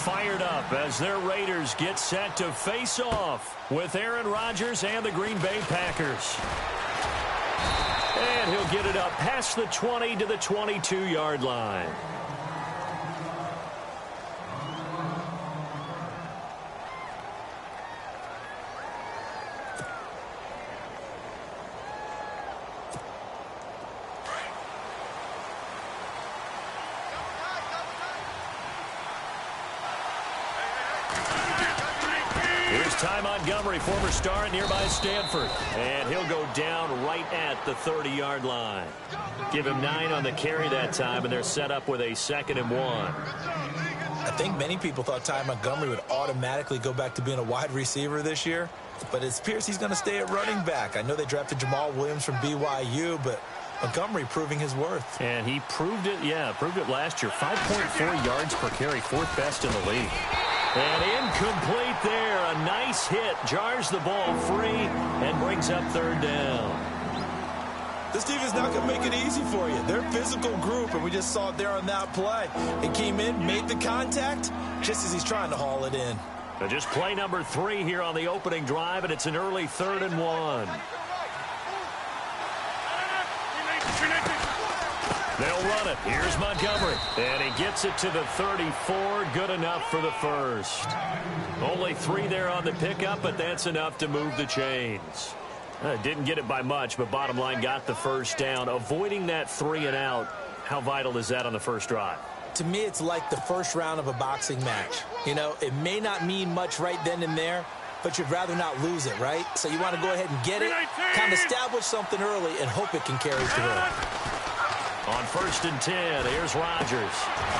fired up as their Raiders get set to face off with Aaron Rodgers and the Green Bay Packers. And he'll get it up past the 20 to the 22-yard line. Ty Montgomery, former star at nearby Stanford. And he'll go down right at the 30-yard line. Give him 9 on the carry that time, and they're set up with a 2nd and 1. I think many people thought Ty Montgomery would automatically go back to being a wide receiver this year, but it appears he's going to stay at running back. I know they drafted Jamal Williams from BYU, but Montgomery proving his worth. And he proved it, proved it last year. 5.4 yards per carry, 4th best in the league. And incomplete there. A nice hit. Jars the ball free and brings up 3rd down. This team is not going to make it easy for you. They're a physical group, and we just saw it there on that play. It came in, made the contact, just as he's trying to haul it in. So just play number 3 here on the opening drive, and it's an early 3rd and 1. They'll run it. Here's Montgomery. And he gets it to the 34. Good enough for the first. Only 3 there on the pickup, but that's enough to move the chains. Didn't get it by much, but bottom line got the first down. Avoiding that 3 and out, how vital is that on the first drive? To me, it's like the first round of a boxing match. You know, it may not mean much right then and there, but you'd rather not lose it, right? So you want to go ahead and get it, kind of establish something early, and hope it can carry through. On 1st and 10, here's Rodgers.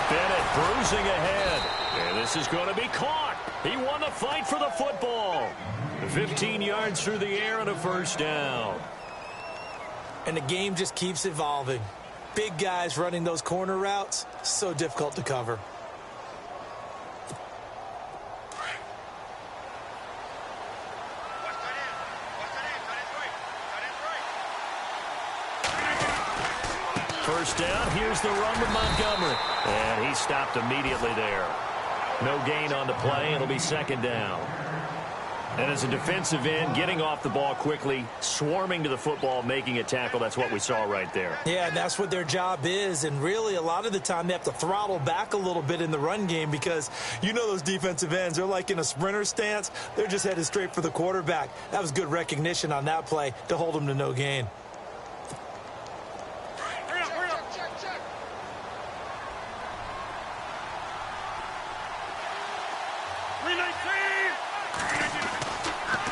Bennett bruising ahead. And this is going to be caught. He won the fight for the football. 15 yards through the air and a first down. And the game just keeps evolving. Big guys running those corner routes, so difficult to cover. First down, here's the run with Montgomery. And he stopped immediately there. No gain on the play, it'll be 2nd down. And as a defensive end, getting off the ball quickly, swarming to the football, making a tackle, that's what we saw right there. Yeah, that's what their job is, and really a lot of the time they have to throttle back a little bit in the run game because you know those defensive ends, they're like in a sprinter stance. They're just headed straight for the quarterback. That was good recognition on that play to hold them to no gain.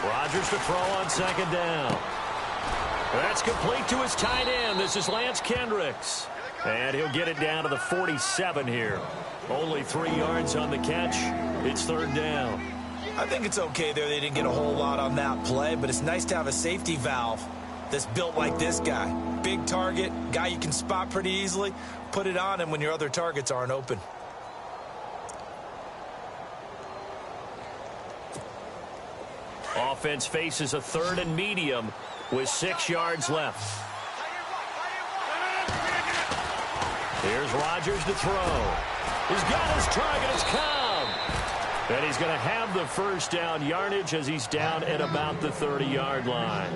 Rodgers to throw on 2nd down. That's complete to his tight end. This is Lance Kendricks. And he'll get it down to the 47 here. Only 3 yards on the catch. It's 3rd down. I think it's okay there. They didn't get a whole lot on that play, but it's nice to have a safety valve that's built like this guy. Big target, guy you can spot pretty easily. Put it on him when your other targets aren't open. Offense faces a 3rd and medium with 6 yards left. Here's Rodgers to throw. He's got his target. It's Cobb. And he's going to have the first down yardage as he's down at about the 30-yard line.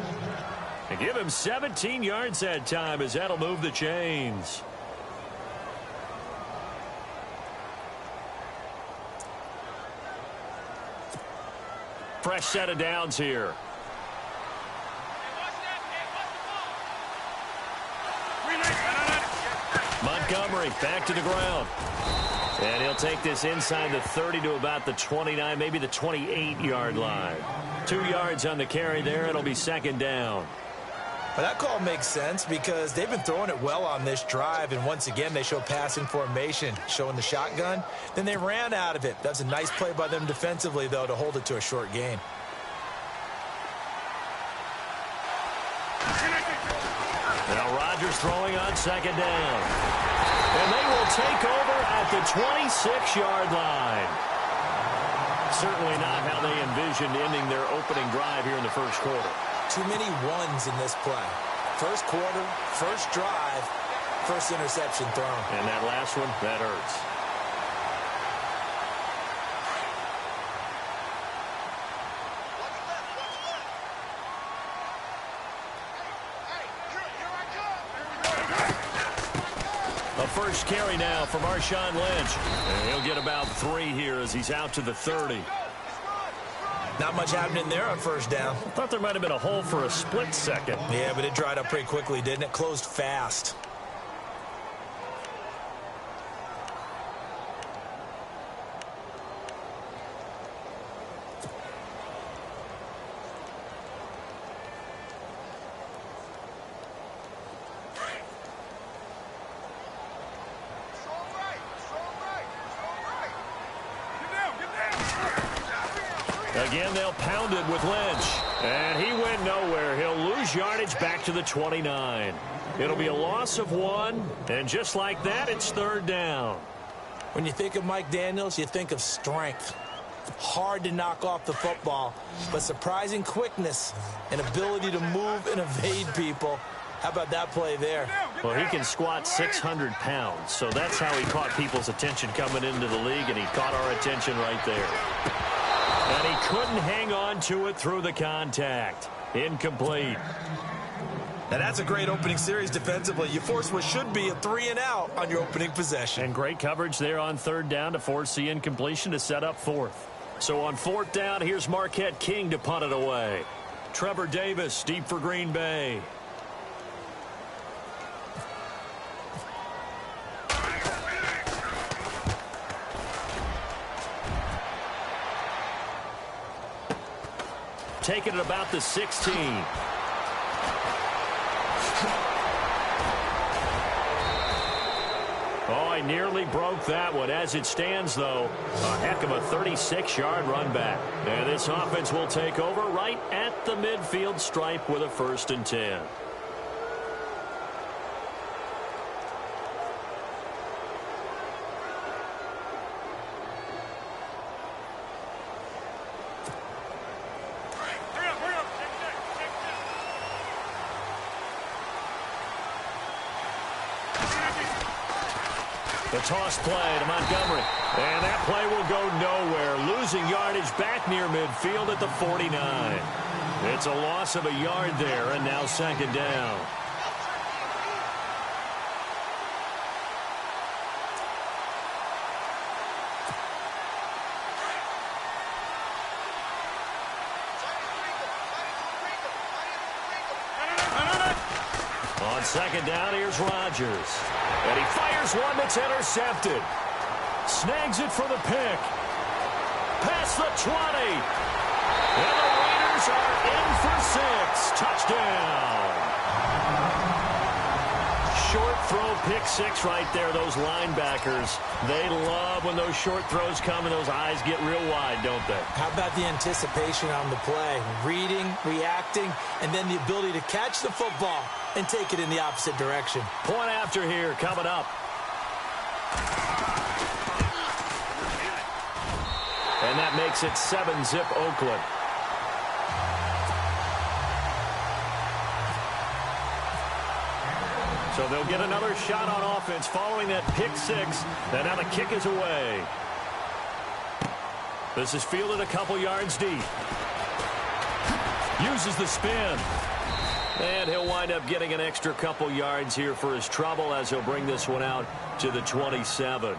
And give him 17 yards that time as that'll move the chains. Fresh set of downs here. Montgomery back to the ground. And he'll take this inside the 30 to about the 29, maybe the 28-yard line. 2 yards on the carry there. It'll be 2nd down. Well, that call makes sense because they've been throwing it well on this drive, and once again they show passing formation, showing the shotgun. Then they ran out of it. That's a nice play by them defensively, though, to hold it to a short gain. Now Rodgers throwing on 2nd down. And they will take over at the 26-yard line. Certainly not how they envisioned ending their opening drive here in the first quarter. Too many ones in this play. First quarter, first drive, first interception thrown. And that last one, that hurts. first carry now for Marshawn Lynch. And he'll get about 3 here as he's out to the 30. Not much happening there on first down. I thought there might have been a hole for a split second. Yeah, but it dried up pretty quickly, didn't it? Closed fast. Again, they'll pound it with Lynch. And he went nowhere. He'll lose yardage back to the 29. It'll be a loss of 1. And just like that, it's third down. When you think of Mike Daniels, you think of strength. Hard to knock off the football, but surprising quickness and ability to move and evade people. How about that play there? Well, he can squat 600 pounds, so that's how he caught people's attention coming into the league, and he caught our attention right there. And he couldn't hang on to it through the contact. Incomplete. Now, that's a great opening series defensively. You force what should be a 3-and-out on your opening possession. And great coverage there on third down to force the incompletion to set up fourth. So on fourth down, here's Marquette King to punt it away. Trevor Davis, deep for Green Bay. Taking it about the 16. Oh, I nearly broke that one. As it stands, though, a heck of a 36-yard run back. And this offense will take over right at the midfield stripe with a 1st and 10. The toss play to Montgomery. And that play will go nowhere. Losing yardage back near midfield at the 49. It's a loss of a yard there, and now second down. On second down, here's Rodgers. And he fires one that's intercepted. Snags it for the pick. Past the 20. And the Raiders are in for 6. Touchdown. Short throw, pick 6 right there. Those linebackers, they love when those short throws come and those eyes get real wide, don't they? How about the anticipation on the play? Reading, reacting, and then the ability to catch the football and take it in the opposite direction. Point after here coming up. And that makes it 7-zip Oakland. So they'll get another shot on offense following that pick 6. And now the kick is away. This is fielded a couple yards deep. Uses the spin. And he'll wind up getting an extra couple yards here for his trouble as he'll bring this one out to the 27.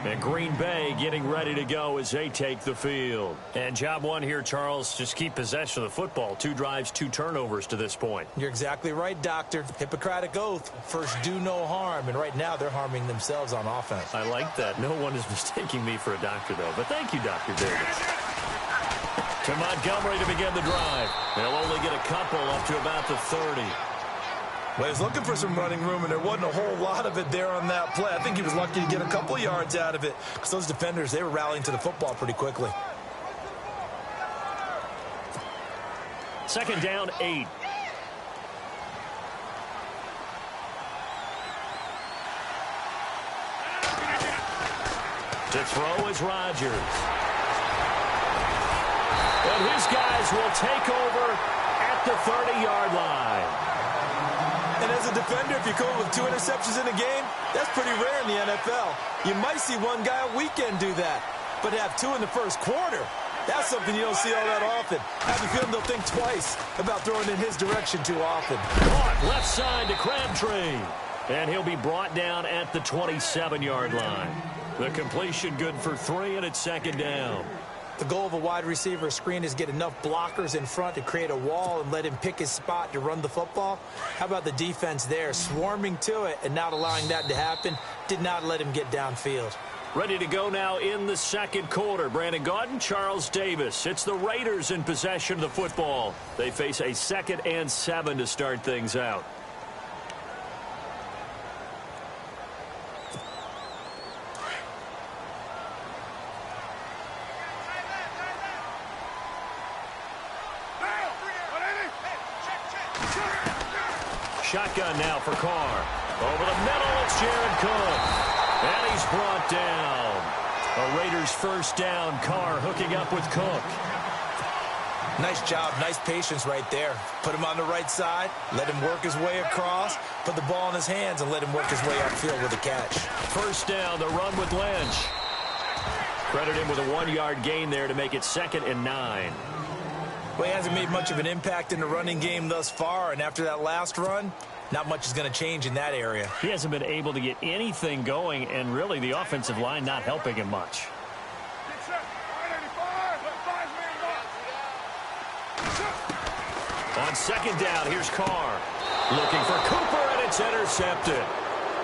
And Green Bay getting ready to go as they take the field. And job one here, Charles, just keep possession of the football. 2 drives, 2 turnovers to this point. You're exactly right, Doctor. Hippocratic oath. First, do no harm. And right now, they're harming themselves on offense. I like that. No one is mistaking me for a doctor, though. But thank you, Dr. Davis. To Montgomery to begin the drive. They'll only get a couple up to about the 30. Well, he was looking for some running room, and there wasn't a whole lot of it there on that play. I think he was lucky to get a couple yards out of it because those defenders, they were rallying to the football pretty quickly. Second down, 8. To throw is Rodgers. And his guys will take over at the 30-yard line. And as a defender, if you come with 2 interceptions in a game, that's pretty rare in the NFL. You might see one guy a weekend do that, but have 2 in the first quarter, that's something you don't see all that often. I have a feeling they'll think twice about throwing in his direction too often. Caught left side to Crabtree. And he'll be brought down at the 27-yard line. The completion good for 3, and it's second down. The goal of a wide receiver screen is get enough blockers in front to create a wall and let him pick his spot to run the football. How about the defense there, swarming to it and not allowing that to happen? Did not let him get downfield. Ready to go now in the second quarter. Brandon Gaudin, Charles Davis. It's the Raiders in possession of the football. They face a 2nd and 7 to start things out. Shotgun now for Carr. Over the middle, it's Jared Cook. And he's brought down. A Raiders first down. Carr hooking up with Cook. Nice job, nice patience right there. Put him on the right side, let him work his way across, put the ball in his hands, and let him work his way upfield with a catch. First down, the run with Lynch. Credit him with a 1-yard gain there to make it 2nd and 9. Well, he hasn't made much of an impact in the running game thus far, and after that last run, not much is going to change in that area. He hasn't been able to get anything going, and really the offensive line not helping him much. On second down, here's Carr. Looking for Cooper, and it's intercepted.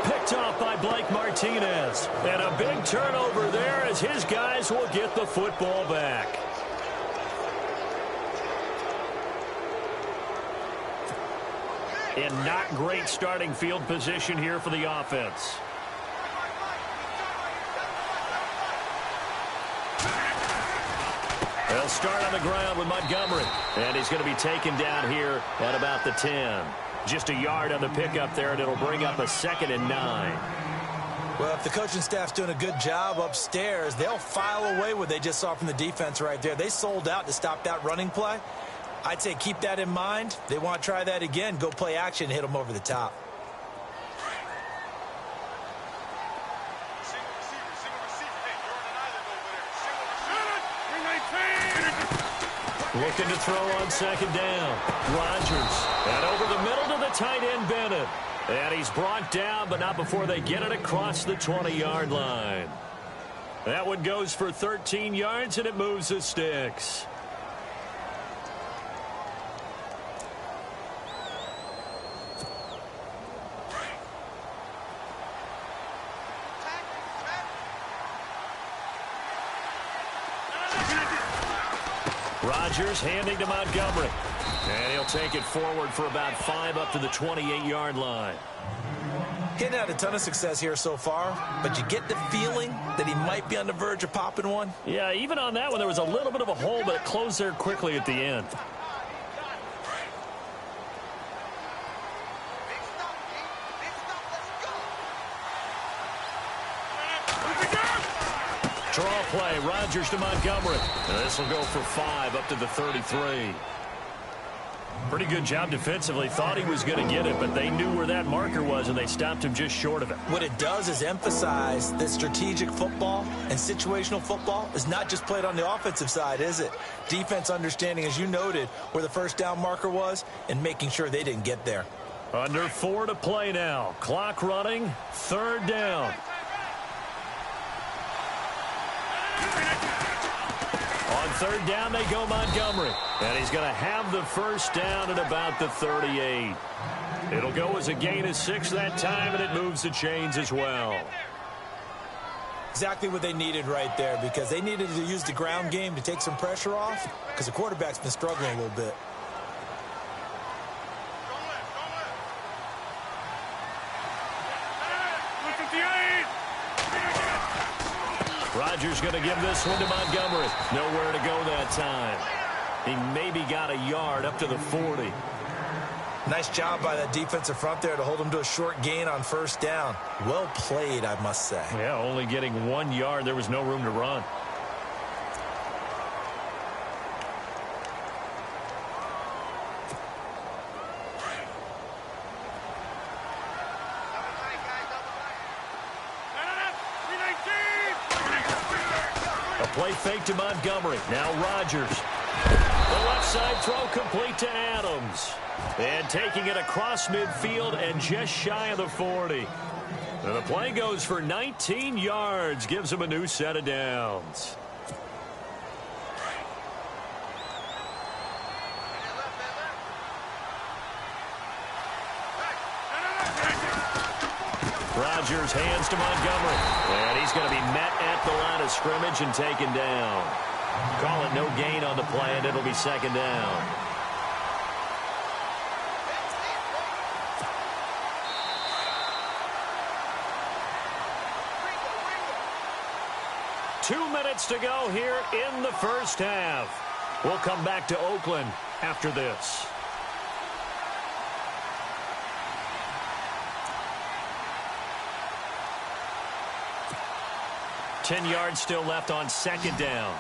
Picked off by Blake Martinez. And a big turnover there as his guys will get the football back. And not great starting field position here for the offense. They'll start on the ground with Montgomery. And he's going to be taken down here at about the 10. Just a yard on the pickup there, and it'll bring up a 2nd and 9. Well, if the coaching staff's doing a good job upstairs, they'll file away what they just saw from the defense right there. They sold out to stop that running play. I'd say keep that in mind. They want to try that again. Go play action and hit them over the top. Looking to throw on second down. Rodgers. And over the middle to the tight end, Bennett. And he's brought down, but not before they get it across the 20-yard line. That one goes for 13 yards, and it moves the sticks. Rodgers handing to Montgomery. And he'll take it forward for about 5 up to the 28-yard line. He hadn't had a ton of success here so far, but you get the feeling that he might be on the verge of popping one. Yeah, even on that one, there was a little bit of a hole, but it closed there quickly at the end. Draw play, Rodgers to Montgomery. And this will go for 5 up to the 33. Pretty good job defensively. Thought he was going to get it, but they knew where that marker was, and they stopped him just short of it. What it does is emphasize that strategic football and situational football is not just played on the offensive side, is it? Defense understanding, as you noted, where the first down marker was and making sure they didn't get there. Under 4 to play now. Clock running. 3rd down. On 3rd down, they go Montgomery. And he's going to have the first down at about the 38. It'll go as a gain of 6 that time, and it moves the chains as well. Exactly what they needed right there, because they needed to use the ground game to take some pressure off, because the quarterback's been struggling a little bit. Rodgers going to give this one to Montgomery. Nowhere to go that time. He maybe got a yard up to the 40. Nice job by that defensive front there to hold him to a short gain on 1st down. Well played, I must say. Yeah, only getting 1 yard. There was no room to run. A play fake to Montgomery. Now Rodgers. The left side throw complete to Adams. And taking it across midfield and just shy of the 40. And the play goes for 19 yards, gives him a new set of downs. Rodgers hands to Montgomery. And he's going to be met at the line of scrimmage and taken down. Call it no gain on the play, and it'll be second down. Two minutes to go here in the first half. We'll come back to Oakland after this. Ten yards still left on second down.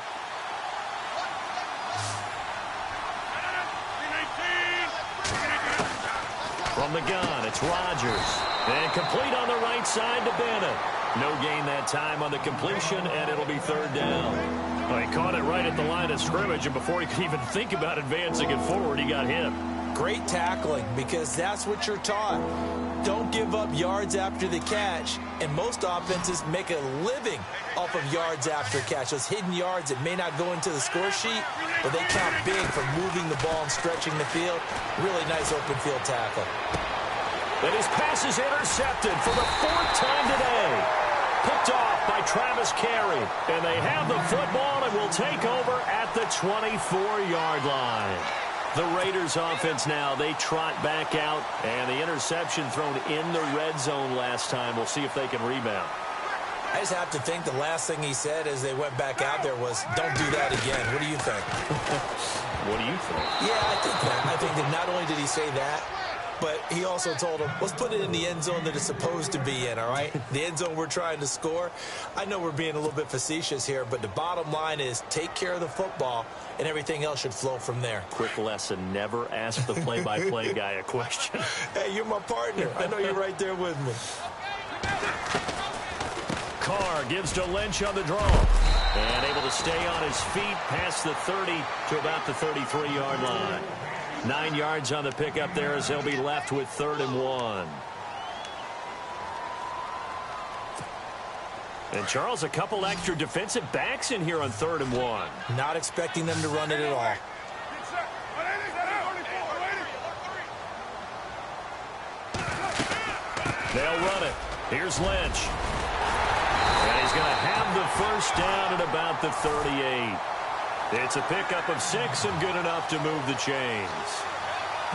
From the gun, it's Rodgers. And complete on the right side to Bennett. No gain that time on the completion, and it'll be third down. Well, he caught it right at the line of scrimmage, and before he could even think about advancing it forward, he got hit. Great tackling, because that's what you're taught. Don't give up yards after the catch, and most offenses make a living off of yards after catch. Those hidden yards that may not go into the score sheet, but they count big for moving the ball and stretching the field. Really nice open field tackle. And his pass is intercepted for the fourth time today. Picked off by Travis Carey. And they have the football and will take over at the 24-yard line. The Raiders offense now, they trot back out. And the interception thrown in the red zone last time. We'll see if they can rebound. I just have to think the last thing he said as they went back out there was, don't do that again. What do you think? What do you think? Yeah, I think that. I think that not only did he say that, but he also told him, let's put it in the end zone that it's supposed to be in, all right? The end zone we're trying to score. I know we're being a little bit facetious here, but the bottom line is take care of the football, and everything else should flow from there. Quick lesson, never ask the play-by-play guy a question. Hey, you're my partner. I know you're right there with me. Carr gives to Lynch on the draw. And able to stay on his feet past the 30 to about the 33-yard line. 9 yards on the pickup there as they'll be left with 3rd and 1. And, Charles, a couple extra defensive backs in here on 3rd and 1. Not expecting them to run it at all. They'll run it. Here's Lynch. And he's going to have the first down at about the 38. It's a pickup of 6 and good enough to move the chains.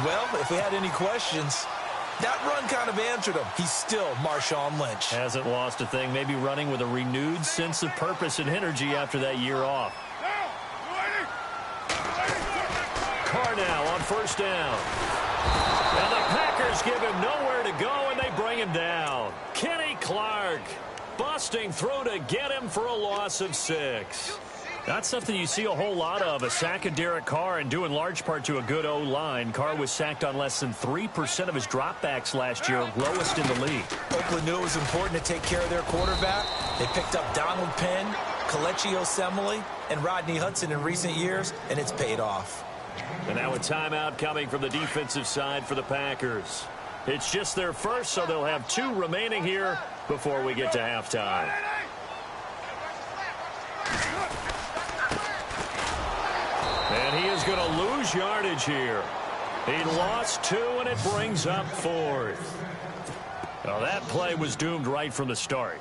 Well, if we had any questions, that run kind of answered him. He's still Marshawn Lynch. Hasn't lost a thing. Maybe running with a renewed sense of purpose and energy after that year off. Carr now on first down. And the Packers give him nowhere to go, and they bring him down. Kenny Clark busting through to get him for a loss of 6. That's something you see a whole lot of, a sack of Derek Carr, and due in large part to a good O-line. Carr was sacked on less than 3% of his dropbacks last year, lowest in the league. Oakland knew it was important to take care of their quarterback. They picked up Donald Penn, Kelechi Osemele, and Rodney Hudson in recent years, and it's paid off. And now a timeout coming from the defensive side for the Packers. It's just their first, so they'll have 2 remaining here before we get to halftime. And he is going to lose yardage here. He lost 2, and it brings up 4th. Well, that play was doomed right from the start.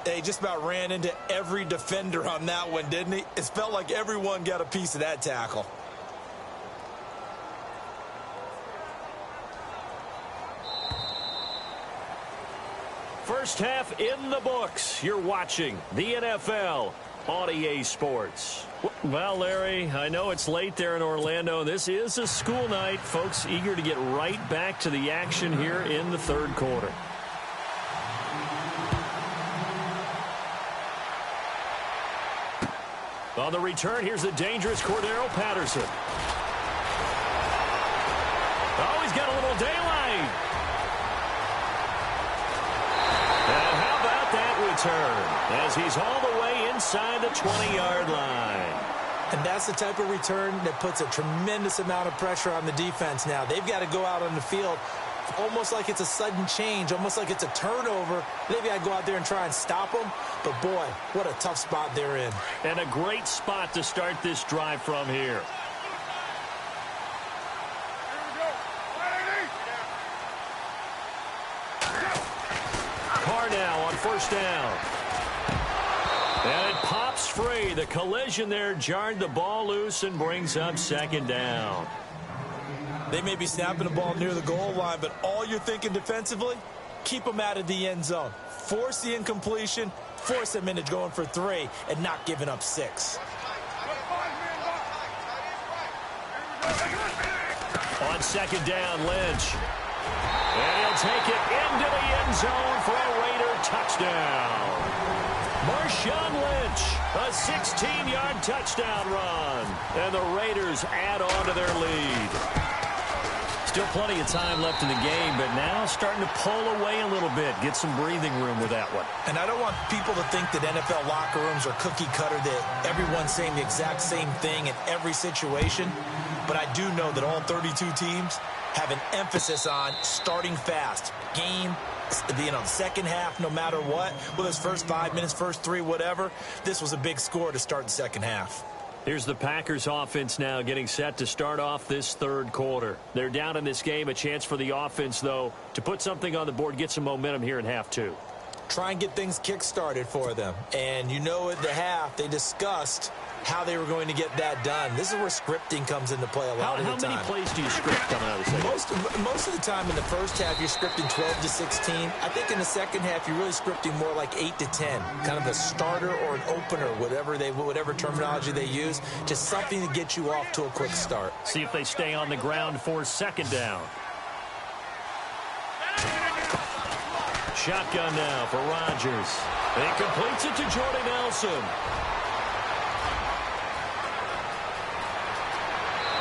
They just about ran into every defender on that one, didn't he? It felt like everyone got a piece of that tackle. First half in the books. You're watching the NFL on EA Sports. Well, Larry, I know it's late there in Orlando. This is a school night. Folks eager to get right back to the action here in the 3rd quarter. On the return, here's the dangerous Cordero Patterson. Oh, he's got a little daylight. And how about that return as he's all the way inside the 20-yard line. And that's the type of return that puts a tremendous amount of pressure on the defense now. They've got to go out on the field almost like it's a sudden change, almost like it's a turnover. Maybe I go out there and try and stop them. But, boy, what a tough spot they're in. And a great spot to start this drive from here. Carr now on first down. And it pops free. The collision there jarred the ball loose and brings up second down. They may be snapping the ball near the goal line, but all you're thinking defensively, keep them out of the end zone. Force the incompletion, force them into going for 3, and not giving up 6. On second down, Lynch. And he'll take it into the end zone for a Raider touchdown. Marshawn Lynch, a 16-yard touchdown run. And the Raiders add on to their lead. Still plenty of time left in the game, but now starting to pull away a little bit. Get some breathing room with that one. And I don't want people to think that NFL locker rooms are cookie cutter, that everyone's saying the exact same thing in every situation. But I do know that all 32 teams have an emphasis on starting fast. Game, second half, no matter what. Whether it's first 5 minutes, first 3, whatever. This was a big score to start the second half. Here's the Packers offense now getting set to start off this third quarter. They're down in this game. A chance for the offense, though, to put something on the board, get some momentum here in half 2. Try and get things kick-started for them. And you know at the half, they discussed how they were going to get that done. This is where scripting comes into play a lot of the time. How many plays do you script coming out of the second? Most of the time in the first half, you're scripting 12 to 16. I think in the second half, you're really scripting more like 8 to 10. Kind of a starter or an opener, whatever terminology they use. Just something to get you off to a quick start. See if they stay on the ground for second down. Shotgun now for Rodgers. And he completes it to Jordy Nelson.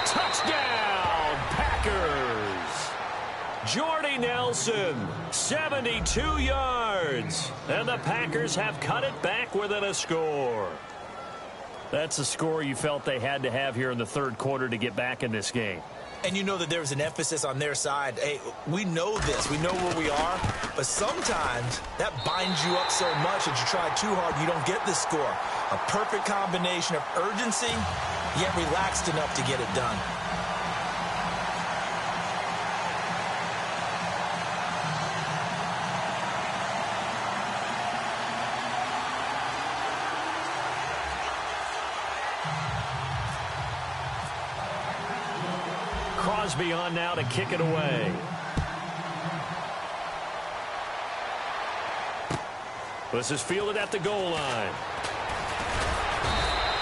Touchdown, Packers! Jordy Nelson, 72 yards. And the Packers have cut it back within a score. That's a score you felt they had to have here in the third quarter to get back in this game. And you know that there's an emphasis on their side. Hey, we know this. We know where we are. But sometimes that binds you up so much that you try too hard, you don't get the score. A perfect combination of urgency, yet relaxed enough to get it done. Crosby on now to kick it away. This is fielded at the goal line.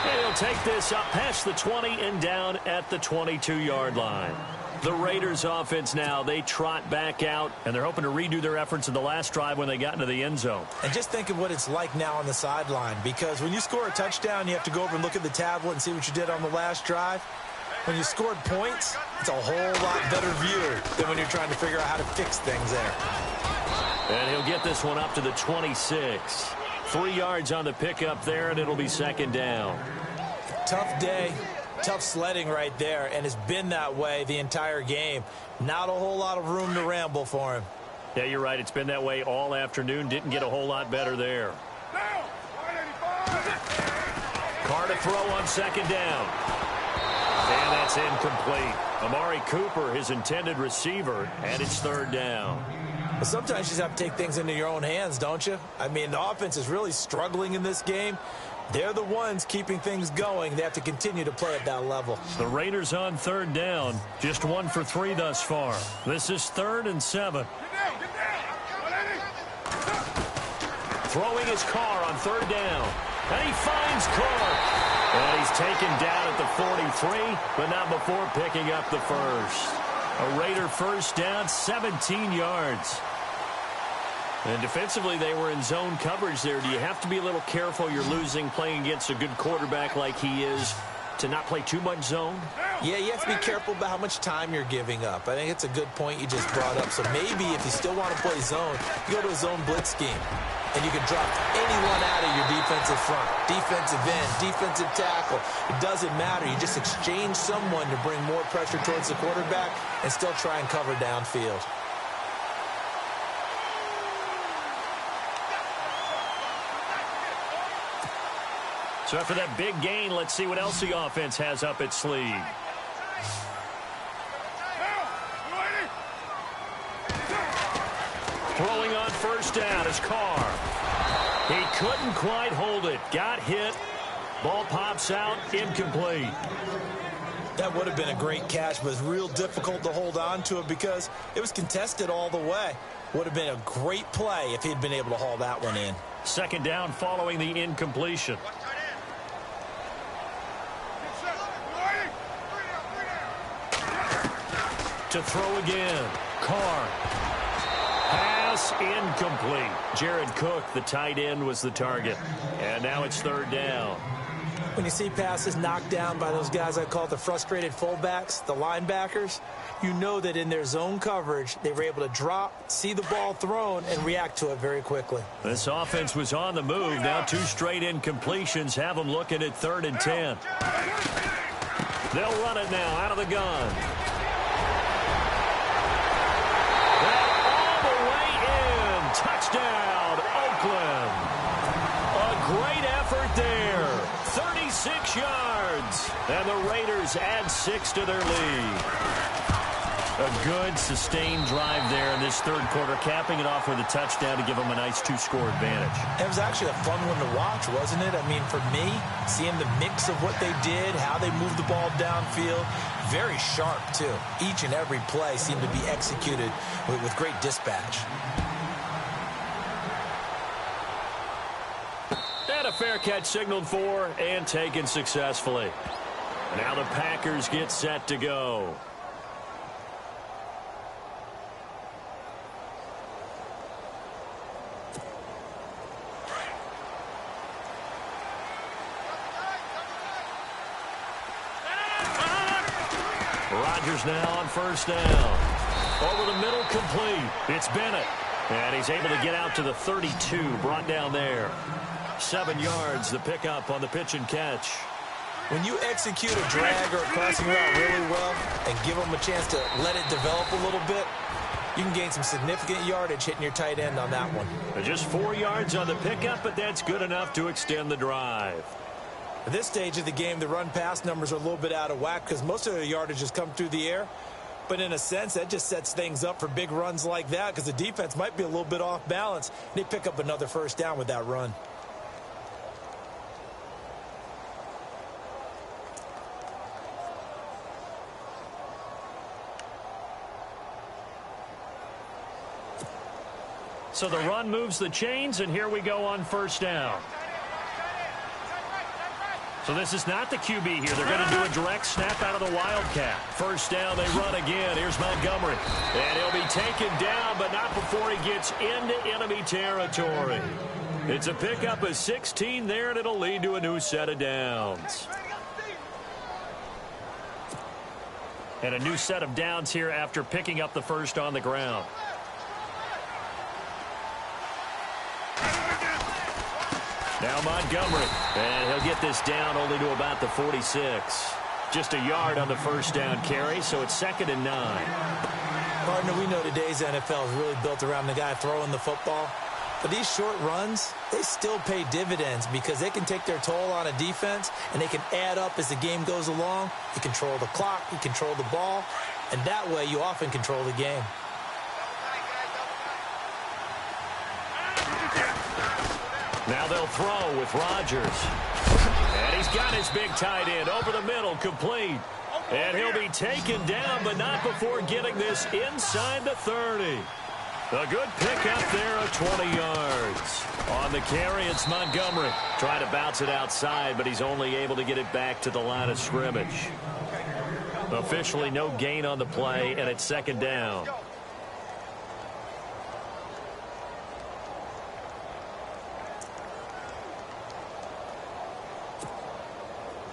And he'll take this up past the 20 and down at the 22-yard line. The Raiders offense now, they trot back out, and they're hoping to redo their efforts in the last drive when they got into the end zone. And just think of what it's like now on the sideline, because when you score a touchdown, you have to go over and look at the tablet and see what you did on the last drive. When you scored points, it's a whole lot better view than when you're trying to figure out how to fix things there. And he'll get this one up to the 26. 3 yards on the pickup there, and it'll be second down. Tough day, tough sledding right there, and it's been that way the entire game. Not a whole lot of room to ramble for him. Yeah, you're right. It's been that way all afternoon. Didn't get a whole lot better there. Carr to throw on second down. And that's incomplete. Amari Cooper, his intended receiver, and it's third down. But sometimes you just have to take things into your own hands, don't you? I mean, the offense is really struggling in this game. They're the ones keeping things going. They have to continue to play at that level. The Raiders on third down. Just 1 for 3 thus far. This is 3rd and 7. Throwing his Carr on third down. And he finds Carr. And he's taken down at the 43, but not before picking up the first. A Raider first down, 17 yards. And defensively, they were in zone coverage there. Do you have to be a little careful? You're losing, playing against a good quarterback like he is, to not play too much zone? Yeah, you have to be careful about how much time you're giving up. I think it's a good point you just brought up. So maybe if you still want to play zone, you go to a zone blitz scheme. and you can drop anyone out of your defensive front. Defensive end, defensive tackle. It doesn't matter. You just exchange someone to bring more pressure towards the quarterback and still try and cover downfield. So after that big gain, let's see what else the offense has up its sleeve. Throwing on first down is Carr. He couldn't quite hold it. Got hit. Ball pops out. Incomplete. That would have been a great catch, but it's real difficult to hold on to it because it was contested all the way. Would have been a great play if he'd been able to haul that one in. Second down following the incompletion. To throw again. Carr. Pass incomplete. Jared Cook, the tight end, was the target. And now it's third down. When you see passes knocked down by those guys I call the frustrated fullbacks, the linebackers, you know that in their zone coverage, they were able to drop, see the ball thrown, and react to it very quickly. This offense was on the move. Now two straight incompletions have them looking at 3rd and 10. They'll run it now out of the gun. Touchdown, Oakland. A great effort there. 36 yards. And the Raiders add 6 to their lead. A good, sustained drive there in this third quarter, capping it off with a touchdown to give them a nice 2-score advantage. It was actually a fun one to watch, wasn't it? I mean, for me, seeing the mix of what they did, how they moved the ball downfield, very sharp, too. Each and every play seemed to be executed with great dispatch. And a fair catch signaled for and taken successfully. Now the Packers get set to go. Rodgers now on first down. Over the middle, complete. It's Bennett. And he's able to get out to the 32, brought down there. 7 yards, the pickup on the pitch and catch. When you execute a drag or a crossing route really well and give them a chance to let it develop a little bit, you can gain some significant yardage hitting your tight end on that one. Just 4 yards on the pickup, but that's good enough to extend the drive. At this stage of the game, the run-pass numbers are a little bit out of whack because most of the yardage has come through the air. But in a sense, that just sets things up for big runs like that because the defense might be a little bit off balance. They pick up another first down with that run. So the run moves the chains, and here we go on first down. So this is not the QB here. They're going to do a direct snap out of the Wildcat. First down, they run again. Here's Montgomery. And he'll be taken down, but not before he gets into enemy territory. It's a pickup of 16 there, and it'll lead to a new set of downs. And a new set of downs here after picking up the first on the ground. Now Montgomery, and he'll get this down only to about the 46. Just a yard on the first down carry, so it's 2nd and 9. Partner, we know today's NFL is really built around the guy throwing the football. But these short runs, they still pay dividends because they can take their toll on a defense, and they can add up as the game goes along. You control the clock, you control the ball, and that way you often control the game. Now they'll throw with Rodgers. And he's got his big tight end over the middle, complete. And he'll be taken down, but not before getting this inside the 30. A good pickup there of 20 yards. On the carry, it's Montgomery. Trying to bounce it outside, but he's only able to get it back to the line of scrimmage. Officially no gain on the play, and it's 2nd down.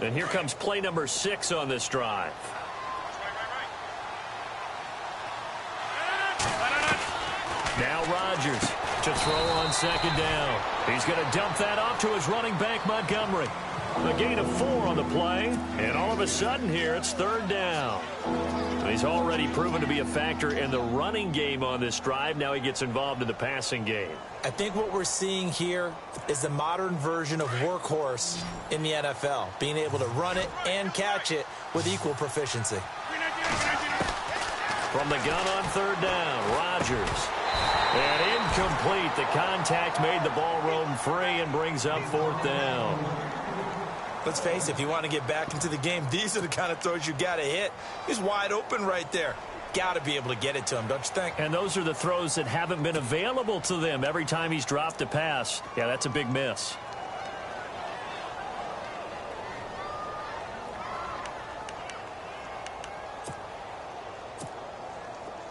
And here comes play number 6 on this drive. Now Rodgers. To throw on second down. He's going to dump that off to his running back, Montgomery. A gain of 4 on the play, and all of a sudden here, it's third down. And he's already proven to be a factor in the running game on this drive. Now he gets involved in the passing game. I think what we're seeing here is the modern version of workhorse in the NFL, being able to run it and catch it with equal proficiency. From the gun on third down, Rodgers. And incomplete. The contact made the ball roam free and brings up fourth down. Let's face it, if you want to get back into the game, these are the kind of throws you got to hit. He's wide open right there. Got to be able to get it to him, don't you think? And those are the throws that haven't been available to them every time he's dropped a pass. Yeah, that's a big miss.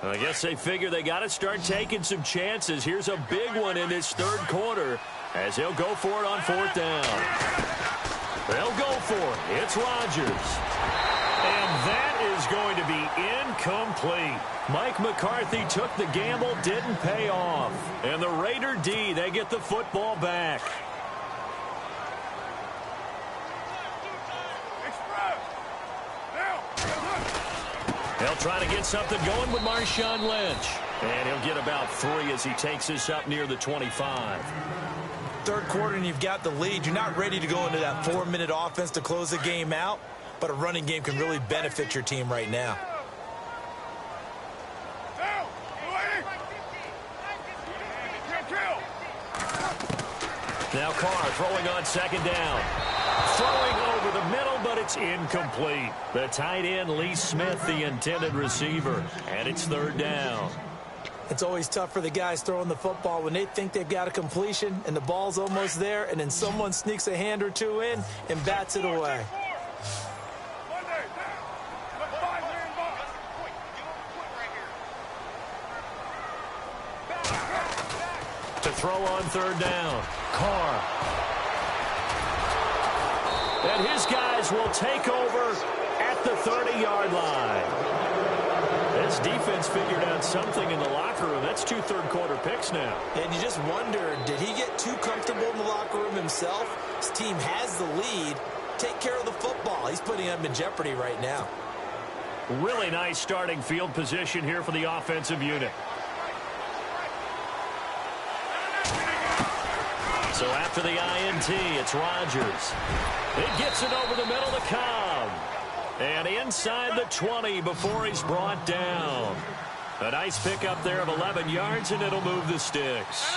I guess they figure they got to start taking some chances. Here's a big one in this third quarter as he'll go for it on fourth down. They'll go for it. It's Rodgers. And that is going to be incomplete. Mike McCarthy took the gamble, didn't pay off. And the Raider D, they get the football back. They'll try to get something going with Marshawn Lynch. And he'll get about 3 as he takes this up near the 25. Third quarter and you've got the lead. You're not ready to go into that 4-minute offense to close the game out, but a running game can really benefit your team right now. Now Carr throwing on second down. Throwing over the middle, but it's incomplete. The tight end, Lee Smith, the intended receiver. And it's third down. It's always tough for the guys throwing the football when they think they've got a completion and the ball's almost there, and then someone sneaks a hand or two in and bats it away. To throw on third down, Carr. And his guys will take over at the 30-yard line. This defense figured out something in the locker room. That's 2 third-quarter picks now. And you just wonder, did he get too comfortable in the locker room himself? His team has the lead. Take care of the football. He's putting them in jeopardy right now. Really nice starting field position here for the offensive unit. So after the INT, it's Rodgers. It gets it over the middle to Cobb. And inside the 20 before he's brought down. A nice pickup there of 11 yards, and it'll move the sticks.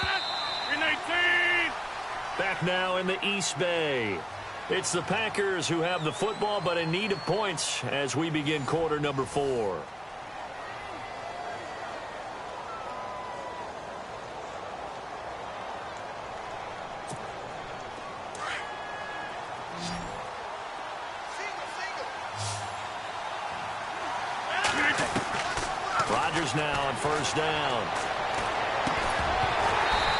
Back now in the East Bay. It's the Packers who have the football, but in need of points as we begin quarter number 4. Rodgers now on first down.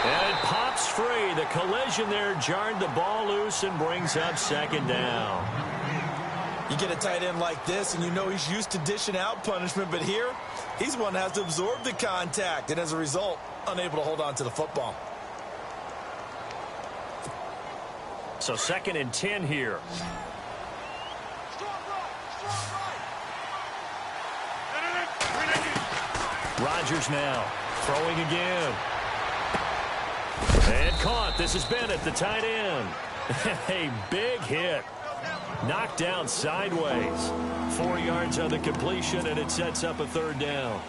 And it pops free. The collision there jarred the ball loose and brings up second down. You get a tight end like this, and you know he's used to dishing out punishment, but here, he's one that has to absorb the contact, and as a result, unable to hold on to the football. So 2nd and 10 here. Rodgers now throwing again. And caught. This is Bennett, the tight end. A big hit. Knocked down sideways. 4 yards on the completion, and it sets up a third down.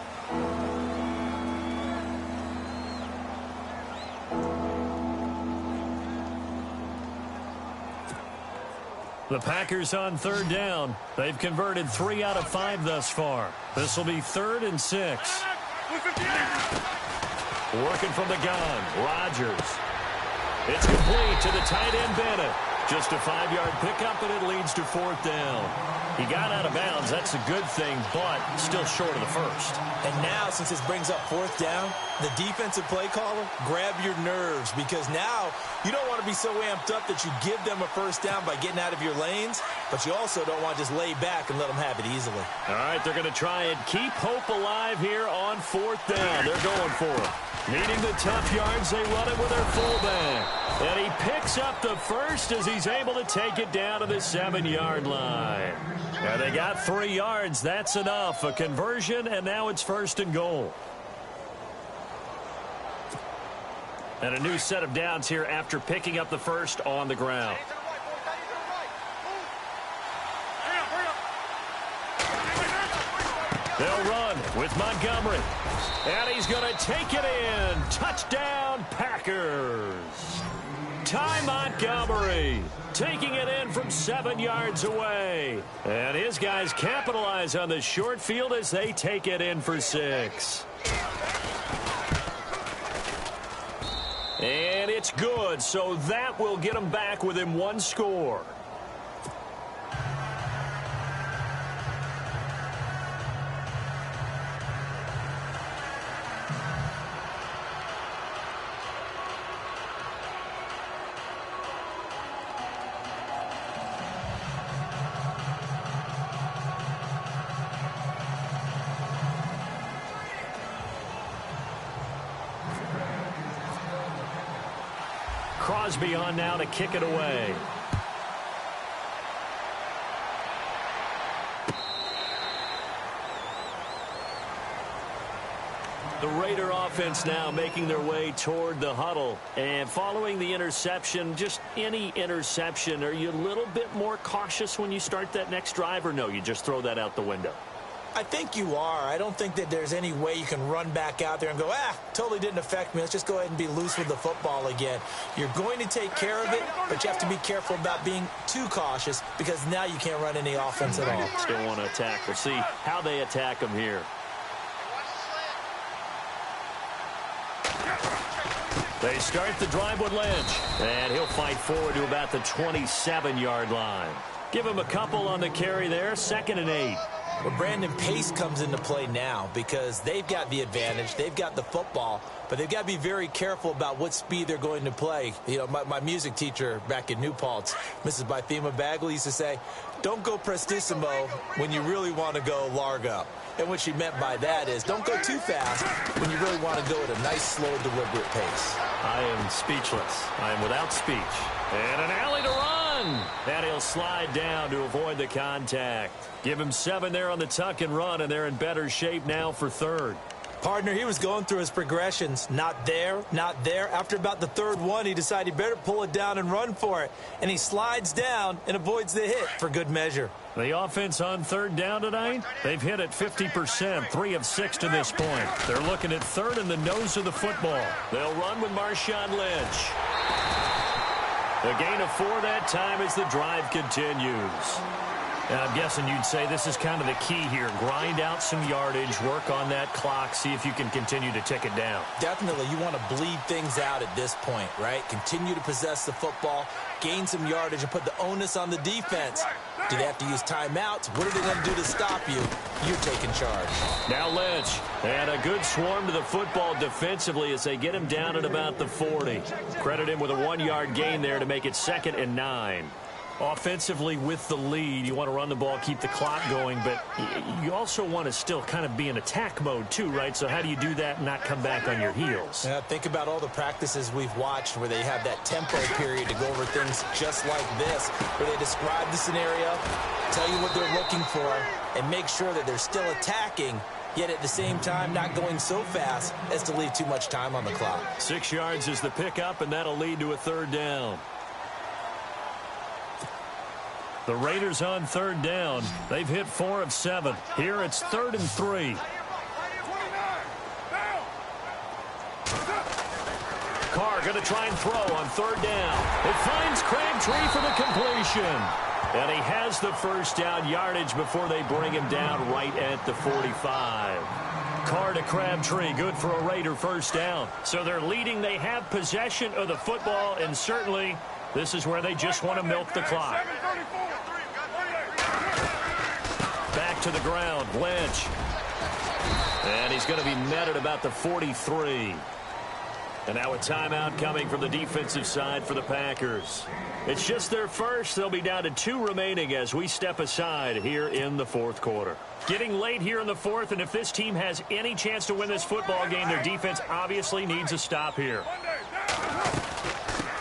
The Packers on third down. They've converted 3 out of 5 thus far. This will be 3rd and 6. Working from the gun, Rodgers. It's complete to the tight end, Bennett. Just a 5-yard pickup, and it leads to 4th down. He got out of bounds. That's a good thing, but still short of the first. And now, since this brings up 4th down, the defensive play caller, grab your nerves, because now you don't want to be so amped up that you give them a first down by getting out of your lanes, but you also don't want to just lay back and let them have it easily. All right, they're going to try and keep hope alive here on 4th down. They're going for it. Needing the tough yards, they run it with their fullback. And he picks up the first as he's able to take it down to the 7-yard line. And they got 3 yards. That's enough. A conversion, and now it's 1st and goal. And a new set of downs here after picking up the first on the ground. They'll run with Montgomery. And he's going to take it in. Touchdown, Packers. Ty Montgomery taking it in from 7 yards away. And his guys capitalize on the short field as they take it in for 6. And it's good, so that will get them back within 1 score. Crosby on now to kick it away. The Raider offense now making their way toward the huddle. And following the interception, just any interception, are you a little bit more cautious when you start that next drive, or no, you just throw that out the window? I think you are. I don't think that there's any way you can run back out there and go, totally didn't affect me. Let's just go ahead and be loose with the football again. You're going to take care of it, but you have to be careful about being too cautious because now you can't run any offense at all. Still want to attack. We'll see how they attack them here. They start the drive with Lynch, and he'll fight forward to about the 27-yard line. Give him a couple on the carry there, 2nd and 8. Well, Brandon, pace comes into play now because they've got the advantage. They've got the football, but they've got to be very careful about what speed they're going to play. You know, my music teacher back in New Paltz, Mrs. Bythema Bagley, used to say, don't go prestissimo when you really want to go largo. And what she meant by that is don't go too fast when you really want to go at a nice, slow, deliberate pace. I am speechless. I am without speech. And an alley to run. And he'll slide down to avoid the contact. Give him 7 there on the tuck and run, and they're in better shape now for 3rd. Partner, he was going through his progressions. Not there, not there. After about the 3rd one, he decided he better pull it down and run for it. And he slides down and avoids the hit for good measure. The offense on 3rd down tonight, they've hit it 50%, 3 of 6 to this point. They're looking at 3rd in the nose of the football. They'll run with Marshawn Lynch. A gain of 4 that time as the drive continues. And I'm guessing you'd say this is kind of the key here. Grind out some yardage, work on that clock, see if you can continue to tick it down. Definitely. You want to bleed things out at this point, right? Continue to possess the football, gain some yardage, and put the onus on the defense. Do they have to use timeouts? What are they going to do to stop you? You're taking charge. Now Lynch, and a good swarm to the football defensively as they get him down at about the 40. Credit him with a 1-yard gain there to make it 2nd and 9. Offensively with the lead, you want to run the ball, keep the clock going, but you also want to still kind of be in attack mode too, right? So how do you do that and not come back on your heels? Yeah, think about all the practices we've watched where they have that tempo period to go over things just like this, where they describe the scenario, tell you what they're looking for, and make sure that they're still attacking, yet at the same time not going so fast as to leave too much time on the clock. 6 yards is the pickup, and that'll lead to a 3rd down. The Raiders on 3rd down. They've hit 4 of 7. Here it's 3rd and 3. Carr going to try and throw on 3rd down. It finds Crabtree for the completion. And he has the 1st down yardage before they bring him down right at the 45. Carr to Crabtree, good for a Raider 1st down. So they're leading. They have possession of the football, and certainly this is where they just want to milk the clock. Back to the ground, Lynch. And he's going to be met at about the 43. And now a timeout coming from the defensive side for the Packers. It's just their first. They'll be down to 2 remaining as we step aside here in the fourth quarter. Getting late here in the fourth, and if this team has any chance to win this football game, their defense obviously needs a stop here.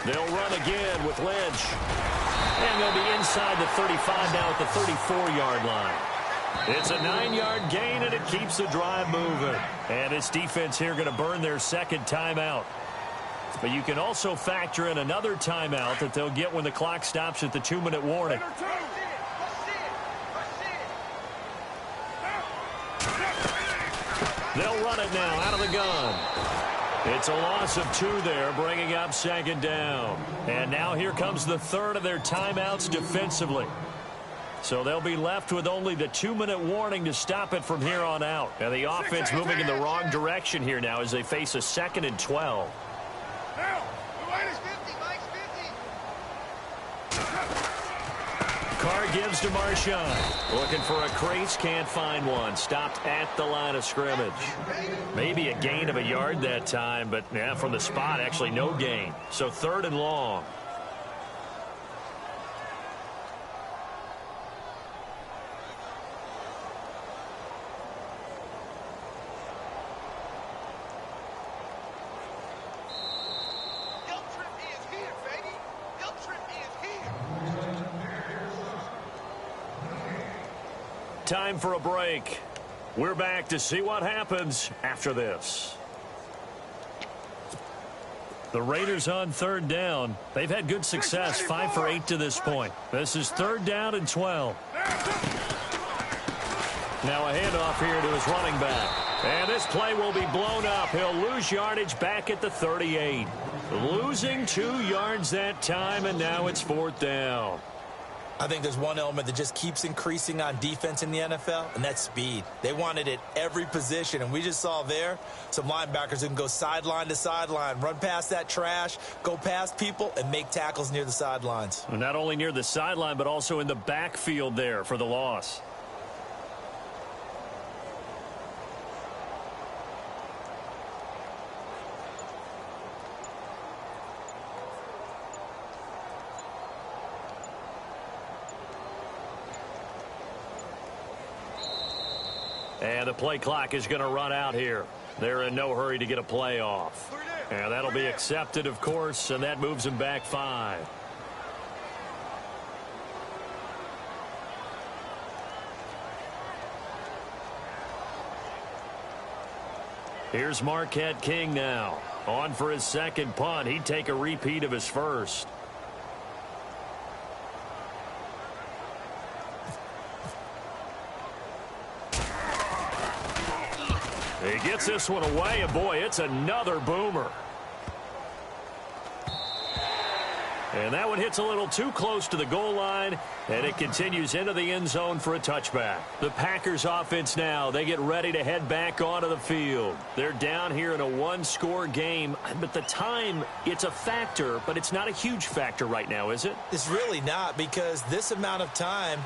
They'll run again with Lynch. And they'll be inside the 35 now at the 34-yard line. It's a 9-yard gain, and it keeps the drive moving. And this defense here going to burn their second timeout. But you can also factor in another timeout that they'll get when the clock stops at the 2-minute warning. They'll run it now out of the gun. It's a loss of 2 there, bringing up second down. And now here comes the third of their timeouts defensively. So they'll be left with only the 2-minute warning to stop it from here on out. And the offense moving in the wrong direction here now as they face a 2nd and 12. Carr gives to Marshawn. Looking for a crease, can't find one. Stopped at the line of scrimmage. Maybe a gain of a yard that time, but yeah, from the spot, actually no gain. So 3rd and long. Time for a break. We're back to see what happens after this. The Raiders on 3rd down. They've had good success, 5 for 8 to this point. This is 3rd down and 12. Now a handoff here to his running back. And this play will be blown up. He'll lose yardage back at the 38. Losing 2 yards that time, and now it's 4th down. I think there's one element that just keeps increasing on defense in the NFL, and that's speed. They want it at every position, and we just saw there some linebackers who can go sideline to sideline, run past that trash, go past people, and make tackles near the sidelines. Not only near the sideline, but also in the backfield there for the loss. And the play clock is going to run out here. They're in no hurry to get a play off. And that'll be accepted, of course, and that moves them back 5. Here's Marquette King now. On for his second punt. He'd take a repeat of his first. He gets this one away, and boy, it's another boomer. And that one hits a little too close to the goal line, and it continues into the end zone for a touchback. The Packers offense now, they get ready to head back onto the field. They're down here in a 1-score game, but the time, it's a factor, but it's not a huge factor right now, is it? It's really not, because this amount of time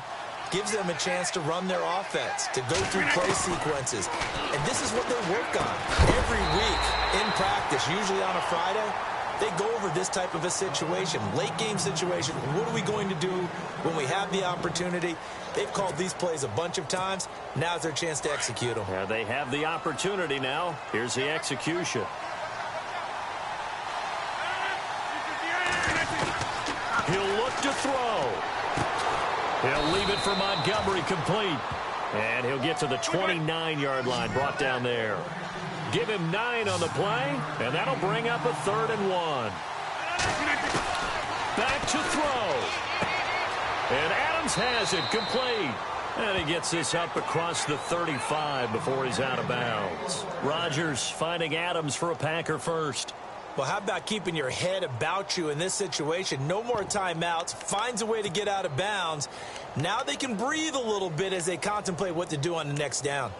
gives them a chance to run their offense, to go through play sequences. And this is what they work on every week in practice, usually on a Friday. They go over this type of a situation, late game situation. What are we going to do when we have the opportunity? They've called these plays a bunch of times. Now's their chance to execute them. Yeah, they have the opportunity now. Here's the execution. He'll look to throw. He'll leave it for Montgomery complete. And he'll get to the 29-yard line, brought down there. Give him 9 on the play, and that'll bring up a 3rd and 1. Back to throw. And Adams has it complete. And he gets this up across the 35 before he's out of bounds. Rodgers finding Adams for a Packer first. Well, how about keeping your head about you in this situation? No more timeouts. Finds a way to get out of bounds. Now they can breathe a little bit as they contemplate what to do on the next down.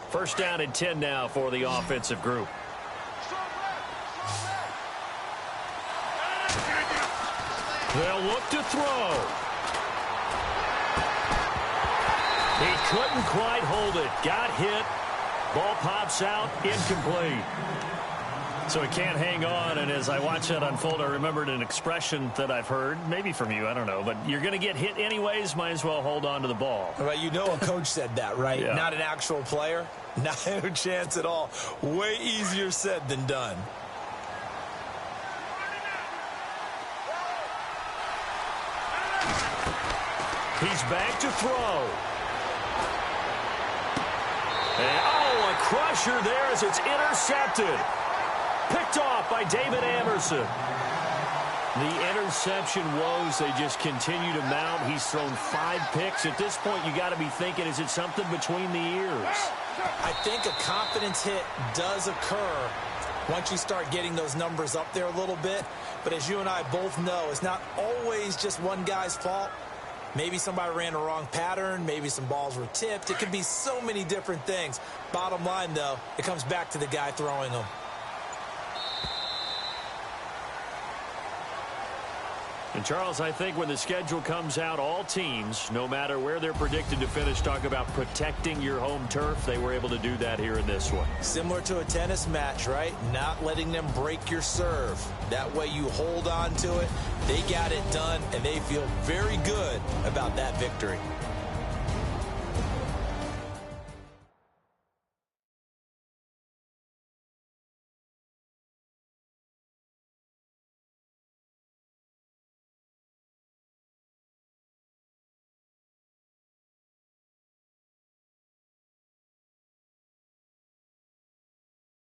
First down and 10 now for the offensive group. They'll look to throw. He couldn't quite hold it. Got hit. Ball pops out. Incomplete. So he can't hang on, and as I watch that unfold, I remembered an expression that I've heard, maybe from you, I don't know, but you're going to get hit anyways, might as well hold on to the ball. Well, you know a coach said that, right? Yeah. Not an actual player. Not a chance at all. Way easier said than done. He's back to throw. And, oh, a crusher there as it's intercepted. Picked off by David Anderson. The interception woes, they just continue to mount. He's thrown 5 picks. At this point, you got to be thinking, is it something between the ears? I think a confidence hit does occur once you start getting those numbers up there a little bit. But as you and I both know, it's not always just one guy's fault. Maybe somebody ran a wrong pattern. Maybe some balls were tipped. It could be so many different things. Bottom line, though, it comes back to the guy throwing them. And, Charles, I think when the schedule comes out, all teams, no matter where they're predicted to finish, talk about protecting your home turf. They were able to do that here in this one. Similar to a tennis match, right? Not letting them break your serve. That way you hold on to it. They got it done, and they feel very good about that victory.